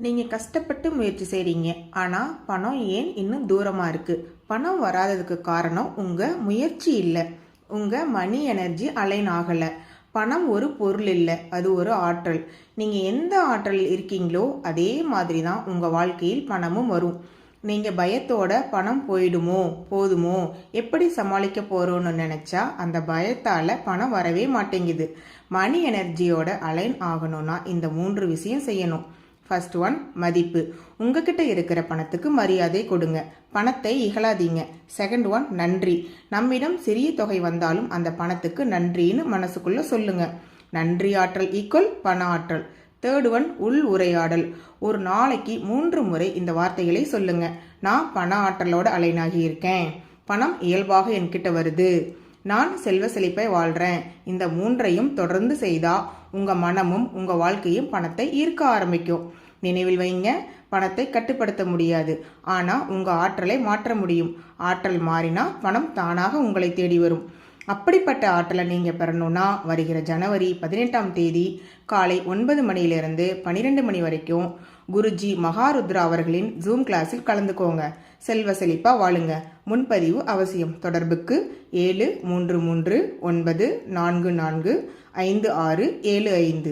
நீங்கள் கஷ்டப்பட்டு முயற்சி செய்கிறீங்க, ஆனால் பணம் ஏன் இன்னும் தூரமாக இருக்குது? பணம் வராததுக்கு காரணம் உங்கள் முயற்சி இல்லை, உங்கள் மணி எனர்ஜி அலைன் ஆகலை. பணம் ஒரு பொருள் இல்லை, அது ஒரு ஆற்றல். நீங்கள் எந்த ஆற்றலில் இருக்கீங்களோ அதே மாதிரி தான் உங்கள் வாழ்க்கையில் பணமும் வரும். நீங்கள் பயத்தோட பணம் போயிடுமோ போதுமோ எப்படி சமாளிக்க போகிறோன்னு நினச்சா அந்த பயத்தால் பணம் வரவே மாட்டேங்குது. மணி எனர்ஜியோட அலைன் ஆகணும்னா இந்த 3 விஷயம் செய்யணும். ஃபர்ஸ்ட் ஒன், மதிப்பு. உங்ககிட்ட இருக்கிற பணத்துக்கு மரியாதை கொடுங்க, பணத்தை இகழாதீங்க. செகண்ட் ஒன், நன்றி. நம்மிடம் சிறிய தொகை வந்தாலும் அந்த பணத்துக்கு நன்றின்னு மனசுக்குள்ள சொல்லுங்க. நன்றி ஆற்றல் ஈக்குவல் பண ஆற்றல். தேர்ட் ஒன், உள் உரையாடல். ஒரு நாளைக்கு 3 முறை இந்த வார்த்தைகளை சொல்லுங்க. நான் பண ஆற்றலோட அலைனாகி இருக்கேன், பணம் இயல்பாக என்கிட்ட வருது, நான் செல்வ செழிப்பை வாழ்றேன். இந்த 3ஐயும் தொடர்ந்து செய்தா உங்க மனமும் உங்க வாழ்க்கையும் பணத்தை ஈர்க்க ஆரம்பிக்கும். நினைவில் வைங்க, பணத்தை கட்டுப்படுத்த முடியாது, ஆனா உங்க ஆற்றலை மாற்ற முடியும். ஆற்றல் மாறினா பணம் தானாக உங்களை தேடி வரும். அப்படிப்பட்ட ஆற்றலை நீங்கள் பெறணும்னா வருகிற ஜனவரி 18ஆம் தேதி காலை 9 மணியிலிருந்து 12 மணி வரைக்கும் குருஜி மகாருத்ரா அவர்களின் ஜூம் கிளாஸில் கலந்துக்கோங்க. செல்வ செழிப்பா வாழுங்க. முன்பதிவு அவசியம். தொடர்புக்கு 7339445675.